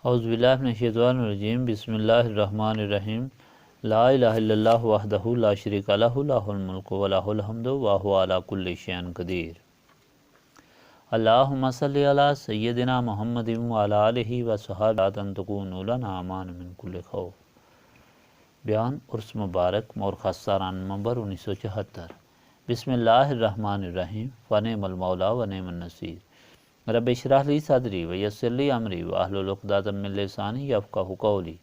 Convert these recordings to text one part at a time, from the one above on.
اعوذ باللہ من الشیطان الرجیم بسم اللہ الرحمن الرحیم لا الہ الا اللہ وحدہ لا شریک لہ لہ الملک ولہ الحمد وہو علی کل شیء قدیر۔ اللہم صلی علی سیدنا محمد وعلی آلہ وصحبہ تکون لنا امان من کل خوف۔ بیان عرس مبارک مورخہ ساران نومبر 1974۔ بسم اللہ الرحمن الرحیم ونعم المولا ونعم النصیر۔ رب اشرح لی صدری ویسر لی امری واحلل عقدۃ من لسانی یفقہوا قولی۔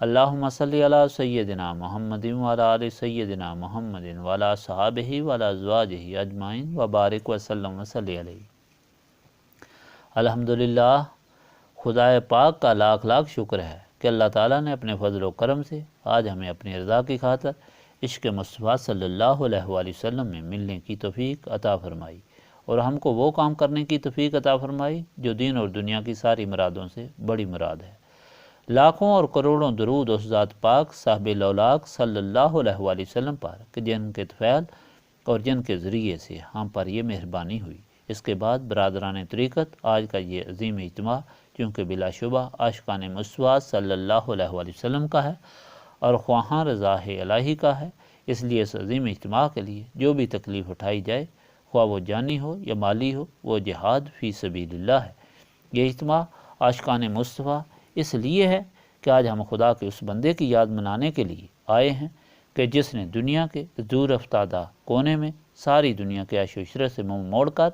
اللہم صلی علی سیدنا محمد وعلی آل سیدنا محمد وعلی اصحابہ وعلی ازواجہ اجمعین وبارک وسلم وصلی علیہ۔ الحمدللہ، خدائے پاک کا لاکھ لاکھ شکر ہے کہ اللہ تعالیٰ نے اپنے فضل و کرم سے آج ہمیں اپنی رضا کی خاطر عشق مصطفیٰ صلی اللہ علیہ وآلہ وسلم میں ملنے کی توفیق عطا فرمائی، اور ہم کو وہ کام کرنے کی توفیق عطا فرمائی جو دین اور دنیا کی ساری مرادوں سے بڑی مراد ہے۔ لاکھوں اور کروڑوں درود اس ذات پاک صاحب لولاک صلی اللہ علیہ وآلہ وسلم پر کہ جن کے طفیل اور جن کے ذریعے سے ہم پر یہ مہربانی ہوئی۔ اس کے بعد برادران طریقت، آج کا یہ عظیم اجتماع چونکہ بلا شبہ عاشقان مصطفیٰ صلی اللہ علیہ وآلہ وسلم کا ہے اور خواہاں رضا الہی کا ہے، اس لیے اس عظیم اجتماع کے لیے جو بھی تکلیف اٹھائی جائے، خواہ وہ جانی ہو یا مالی ہو، وہ جہاد فی سبیل اللہ ہے۔ یہ اجتماع عاشقان مصطفیٰ اس لیے ہے کہ آج ہم خدا کے اس بندے کی یاد منانے کے لیے آئے ہیں کہ جس نے دنیا کے دور افتادہ کونے میں ساری دنیا کے عیش و عشرت سے منہ موڑ کر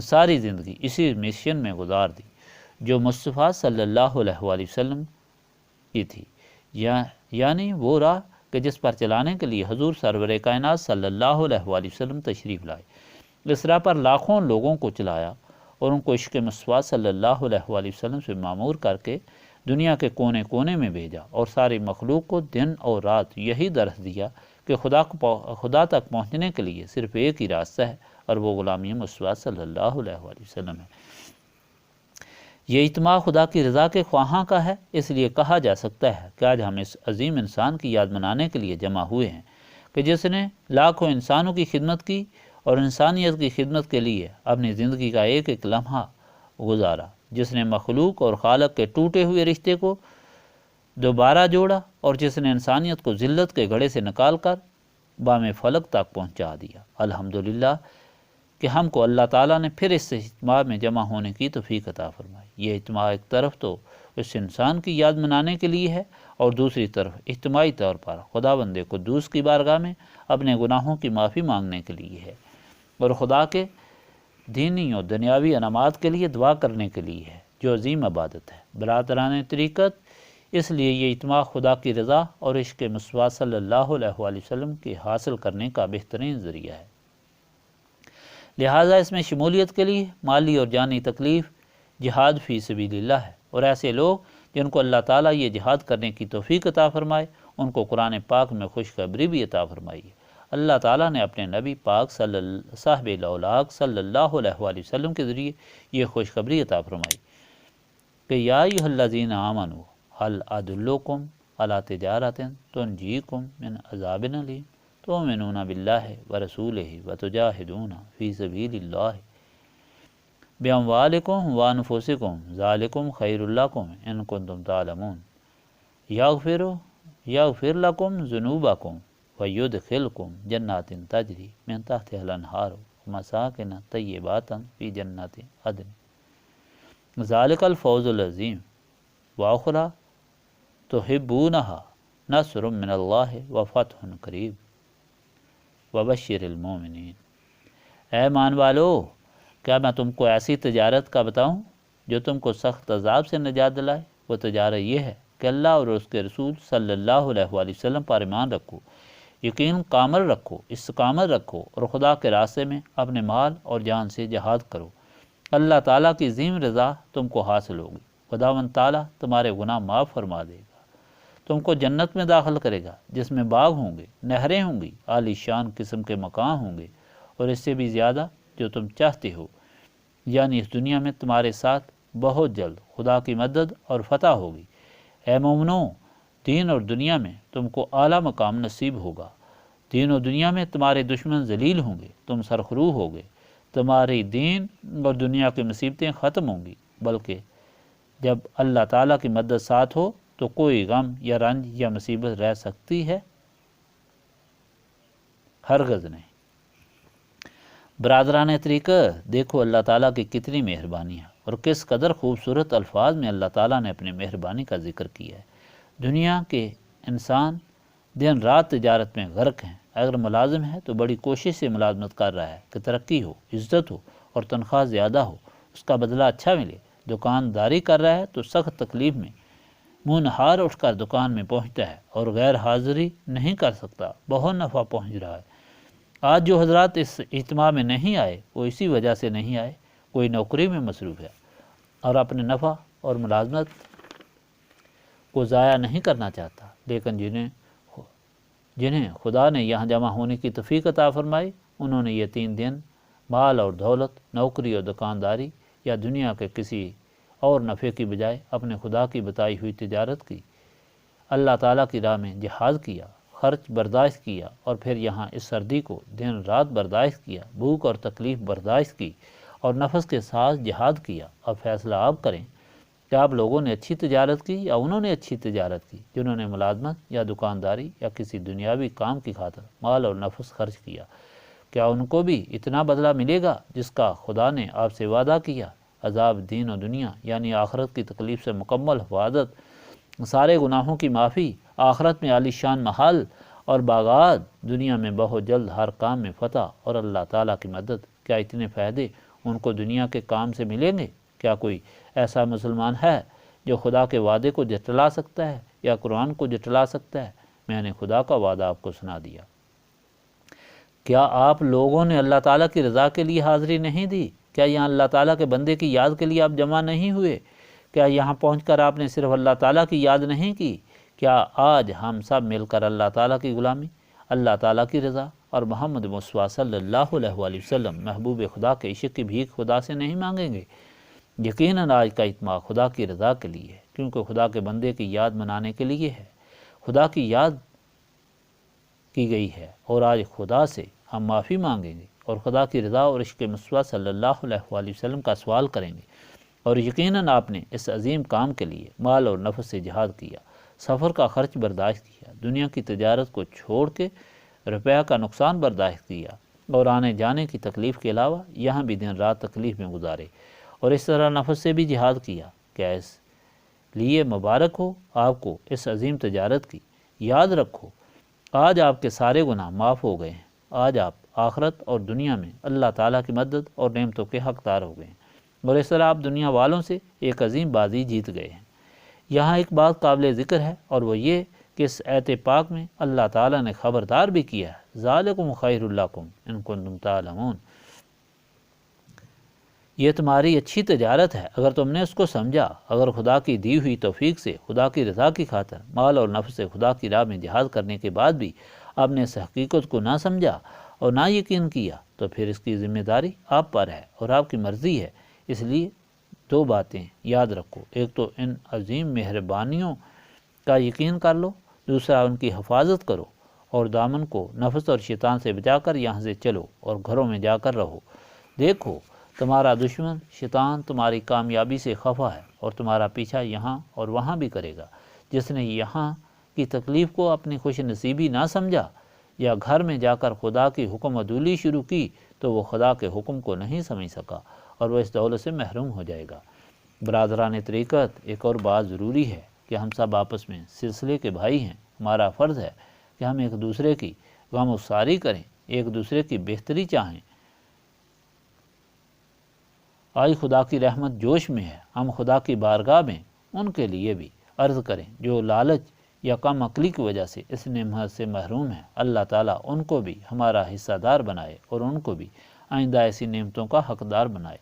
ساری زندگی اسی مشن میں گزار دی جو مصطفیٰ صلی اللہ علیہ وآلہ وسلم کی تھی، یعنی وہ راہ کہ جس پر چلانے کے لیے حضور سرور کائنات صلی اللہ علیہ وآلہ وسلم تشریف لائے۔ اس راہ پر لاکھوں لوگوں کو چلایا اور ان کو عشق مصطفیٰ صلی اللہ علیہ وآلہ وسلم سے معمور کر کے دنیا کے کونے کونے میں بھیجا، اور ساری مخلوق کو دن اور رات یہی درس دیا کہ خدا تک پہنچنے کے لیے صرف ایک ہی راستہ ہے، اور وہ غلامی مصطفیٰ صلی اللہ علیہ وآلہ وسلم ہے۔ یہ اجتماع خدا کی رضا کے خواہاں کا ہے، اس لیے کہا جا سکتا ہے کہ آج ہم اس عظیم انسان کی یاد منانے کے لیے جمع ہوئے ہیں کہ جس نے لاکھوں انسانوں کی خدمت کی اور انسانیت کی خدمت کے لیے اپنی زندگی کا ایک ایک لمحہ گزارا، جس نے مخلوق اور خالق کے ٹوٹے ہوئے رشتے کو دوبارہ جوڑا، اور جس نے انسانیت کو ذلت کے گڑھے سے نکال کر بام فلک تک پہنچا دیا۔ الحمدللہ کہ ہم کو اللہ تعالیٰ نے پھر اس اجتماع میں جمع ہونے کی توفیق عطا فرمائی۔ یہ اجتماع ایک طرف تو اس انسان کی یاد منانے کے لیے ہے، اور دوسری طرف اجتماعی طور پر خداوند قدوس کی بارگاہ میں اپنے گناہوں کی معافی مانگنے کے لیے ہے، اور خدا کے دینی اور دنیاوی انعامات کے لیے دعا کرنے کے لیے ہے، جو عظیم عبادت ہے۔ برادران طریقت، اس لیے یہ اجتماع خدا کی رضا اور عشق مصطفیٰ صلی اللہ علیہ وآلہ وسلم کے حاصل کرنے کا بہترین ذریعہ ہے، لہٰذا اس میں شمولیت کے لیے مالی اور جانی تکلیف جہاد فی سبیل اللہ ہے، اور ایسے لوگ جن کو اللہ تعالیٰ یہ جہاد کرنے کی توفیق عطا فرمائے ان کو قرآن پاک میں خوشخبری بھی عطا فرمائی ہے۔ اللہ تعالیٰ نے اپنے نبی پاک صاحب لولاک صلی اللہ علیہ وآلہ وسلم کے ذریعے یہ خوشخبری عطا فرمائی کہ یا ایھا الذین آمنوا ھل ادلکم علی تجارۃ تنجیکم من عذاب الیم تؤمنون باللہ ورسولہ وتجاہدون فی سبیل اللہ باموالکم وانفسکم ذالکم خیر لکم ان کنتم تعلمون یغفر لکم ذنوبکم ویدخلکم جنات تجری من تحتہا الانہار ومساکن طیبات فی جنات عدن ذالک الفوز العظیم واخری تحبونہا نصر من اللہ وفتح قریب وبشر المومنین۔ اے ایمان والو، کیا میں تم کو ایسی تجارت کا بتاؤں جو تم کو سخت عذاب سے نجات دلائے؟ وہ تجارت یہ ہے کہ اللہ اور اس کے رسول صلی اللہ علیہ وآلہ وسلم پر ایمان رکھو، یقین کامل رکھو، استقامت رکھو، اور خدا کے راستے میں اپنے مال اور جان سے جہاد کرو۔ اللہ تعالیٰ کی عظیم رضا تم کو حاصل ہوگی، خداوند تعالیٰ تمہارے گناہ معاف فرما دے گا، تم کو جنت میں داخل کرے گا جس میں باغ ہوں گے، نہریں ہوں گی، عالی شان قسم کے مکان ہوں گے، اور اس سے بھی زیادہ جو تم چاہتے ہو، یعنی اس دنیا میں تمہارے ساتھ بہت جلد خدا کی مدد اور فتح ہوگی۔ اے مومنو، دین اور دنیا میں تم کو اعلیٰ مقام نصیب ہوگا۔ دین و دنیا میں تمہارے دشمن ذلیل ہوں گے، تم سرخرو ہوگے، تمہاری دین اور دنیا کی مصیبتیں ختم ہوں گی، بلکہ جب اللہ تعالیٰ کی مدد ساتھ ہو تو کوئی غم یا رنج یا مصیبت رہ سکتی ہے؟ ہرگز نہیں۔ برادران طریقہ، دیکھو اللہ تعالیٰ کی کتنی مہربانی ہے اور کس قدر خوبصورت الفاظ میں اللہ تعالیٰ نے اپنی مہربانی کا ذکر کیا ہے۔ دنیا کے انسان دن رات تجارت میں غرق ہیں۔ اگر ملازم ہے تو بڑی کوشش سے ملازمت کر رہا ہے کہ ترقی ہو، عزت ہو اور تنخواہ زیادہ ہو، اس کا بدلہ اچھا ملے۔ دکانداری کر رہا ہے تو سخت تکلیف میں منہ نہار اٹھ کر دکان میں پہنچتا ہے اور غیر حاضری نہیں کر سکتا، بہت نفع پہنچ رہا ہے۔ آج جو حضرات اس اجتماع میں نہیں آئے وہ اسی وجہ سے نہیں آئے، کوئی نوکری میں مصروف ہے اور اپنے نفع اور ملازمت کو ضائع نہیں کرنا چاہتا، لیکن جنہیں خدا نے یہاں جمع ہونے کی توفیق عطا فرمائی، انہوں نے یہ 3 دن مال اور دولت، نوکری اور دکانداری یا دنیا کے کسی اور نفع کی بجائے اپنے خدا کی بتائی ہوئی تجارت کی، اللہ تعالیٰ کی راہ میں جہاد کیا، خرچ برداشت کیا اور پھر یہاں اس سردی کو دن رات برداشت کیا، بھوک اور تکلیف برداشت کی اور نفس کے ساتھ جہاد کیا۔ اب فیصلہ آپ کریں کہ آپ لوگوں نے اچھی تجارت کی یا انہوں نے اچھی تجارت کی جنہوں نے ملازمت یا دکانداری یا کسی دنیاوی کام کی خاطر مال اور نفس خرچ کیا۔ کیا ان کو بھی اتنا بدلہ ملے گا جس کا خدا نے آپ سے وعدہ کیا؟ عذاب دین و دنیا یعنی آخرت کی تکلیف سے مکمل حفاظت، سارے گناہوں کی معافی، آخرت میں عالی شان محل اور باغات، دنیا میں بہت جلد ہر کام میں فتح اور اللہ تعالیٰ کی مدد۔ کیا اتنے فائدے ان کو دنیا کے کام سے ملیں گے؟ کیا کوئی ایسا مسلمان ہے جو خدا کے وعدے کو جھٹلا سکتا ہے یا قرآن کو جھٹلا سکتا ہے؟ میں نے خدا کا وعدہ آپ کو سنا دیا۔ کیا آپ لوگوں نے اللہ تعالیٰ کی رضا کے لیے حاضری نہیں دی؟ کیا یہاں اللہ تعالیٰ کے بندے کی یاد کے لیے آپ جمع نہیں ہوئے؟ کیا یہاں پہنچ کر آپ نے صرف اللہ تعالیٰ کی یاد نہیں کی؟ کیا آج ہم سب مل کر اللہ تعالیٰ کی غلامی، اللہ تعالیٰ کی رضا اور محمد مصطفیٰ صلی اللہ علیہ وآلہ وسلم محبوب خدا کے عشق کی بھیک خدا سے نہیں مانگیں گے؟ یقیناً آج کا اجتماع خدا کی رضا کے لیے ہے، کیونکہ خدا کے بندے کی یاد منانے کے لیے ہے۔ خدا کی یاد کی گئی ہے اور آج خدا سے ہم معافی مانگیں گے اور خدا کی رضا اور عشق مصطفیٰ صلی اللہ علیہ وآلہ وسلم کا سوال کریں گے۔ اور یقیناً آپ نے اس عظیم کام کے لیے مال اور نفس سے جہاد کیا، سفر کا خرچ برداشت کیا، دنیا کی تجارت کو چھوڑ کے روپیہ کا نقصان برداشت کیا اور آنے جانے کی تکلیف کے علاوہ یہاں بھی دن رات تکلیف میں گزارے، اور اس طرح نفس سے بھی جہاد کیا۔ کیا اس لیے مبارک ہو آپ کو اس عظیم تجارت کی۔ یاد رکھو آج آپ کے سارے گناہ معاف ہو گئے ہیں۔ آج آپ آخرت اور دنیا میں اللہ تعالیٰ کی مدد اور نعمتوں کے حقدار ہو گئے ہیں، اور اس طرح آپ دنیا والوں سے ایک عظیم بازی جیت گئے ہیں۔ یہاں ایک بات قابل ذکر ہے اور وہ یہ کہ اس آیت پاک میں اللہ تعالیٰ نے خبردار بھی کیا ہے، ذالکم خیر لکم ان کنتم تعلمون، یہ تمہاری اچھی تجارت ہے اگر تم نے اس کو سمجھا۔ اگر خدا کی دی ہوئی توفیق سے خدا کی رضا کی خاطر مال اور نفس سے خدا کی راہ میں جہاد کرنے کے بعد بھی آپ نے اس حقیقت کو نہ سمجھا اور نہ یقین کیا تو پھر اس کی ذمہ داری آپ پر ہے اور آپ کی مرضی ہے۔ اس لیے 2 باتیں یاد رکھو، ایک تو ان عظیم مہربانیوں کا یقین کر لو، دوسرا ان کی حفاظت کرو اور دامن کو نفس اور شیطان سے بچا کر یہاں سے چلو اور گھروں میں جا کر رہو۔ دیکھو تمہارا دشمن شیطان تمہاری کامیابی سے خفا ہے اور تمہارا پیچھا یہاں اور وہاں بھی کرے گا۔ جس نے یہاں کی تکلیف کو اپنی خوش نصیبی نہ سمجھا یا گھر میں جا کر خدا کی حکم عدولی شروع کی تو وہ خدا کے حکم کو نہیں سمجھ سکا اور وہ اس دولت سے محروم ہو جائے گا۔ برادران طریقت، ایک اور بات ضروری ہے کہ ہم سب آپس میں سلسلے کے بھائی ہیں۔ ہمارا فرض ہے کہ ہم ایک دوسرے کی غم گساری کریں، ایک دوسرے کی بہتری چاہیں۔ آج خدا کی رحمت جوش میں ہے، ہم خدا کی بارگاہ میں ان کے لیے بھی عرض کریں جو لالچ یا کم عقلی کی وجہ سے اس نعمت سے محروم ہیں۔ اللہ تعالیٰ ان کو بھی ہمارا حصہ دار بنائے اور ان کو بھی آئندہ ایسی نعمتوں کا حقدار بنائے۔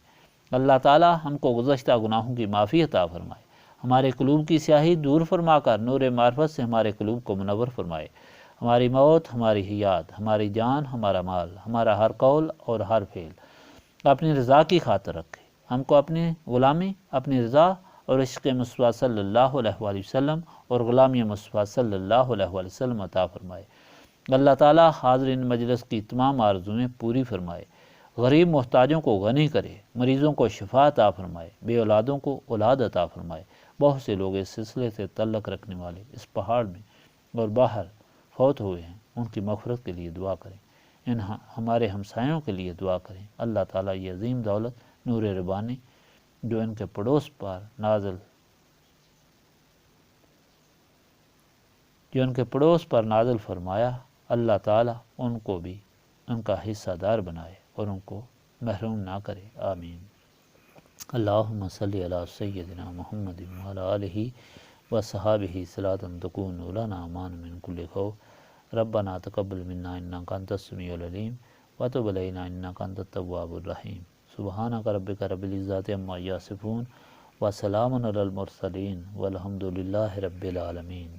اللہ تعالیٰ ہم کو گزشتہ گناہوں کی معافی عطا فرمائے، ہمارے قلوب کی سیاہی دور فرما کر نور معرفت سے ہمارے قلوب کو منور فرمائے۔ ہماری موت، ہماری حیات، ہماری جان، ہمارا مال، ہمارا ہر قول اور ہر فعل اپنی رضا کی خاطر رکھے۔ ہم کو اپنی غلامی، اپنی رضا اور عشق مصطفیٰ صلی اللہ علیہ وآلہ وسلم اور غلامی مصطفیٰ صلی اللہ علیہ وآلہ وسلم عطا فرمائے۔ اللہ تعالیٰ حاضرین مجلس کی تمام آرزویں پوری فرمائے غریب محتاجوں کو غنی کرے، مریضوں کو شفا عطا فرمائے، بے اولادوں کو اولاد عطا فرمائے۔ بہت سے لوگ اس سلسلے سے تعلق رکھنے والے اس پہاڑ میں اور باہر فوت ہوئے ہیں، ان کی مغفرت کے لیے دعا کریں۔ ہمارے ہمسایوں کے لیے دعا کریں۔ اللہ تعالیٰ یہ عظیم دولت نور ربانی جو ان کے پڑوس پر نازل فرمایا، اللہ تعالیٰ ان کو بھی ان کا حصہ دار بنائے اور ان کو محروم نہ کرے، آمین۔ اللہم صلی علی سیدنا محمد وعلی آلہ وصحابہ صلاۃ تکون لنا امان من کل خوف، ربنا تقبل منا انک انت السمیع العلیم وتب علینا انک انت التواب الرحیم۔ سبحانک ربک رب العزۃ عما یصفون وسلام علی المرسلین والحمد للہ رب العالمین۔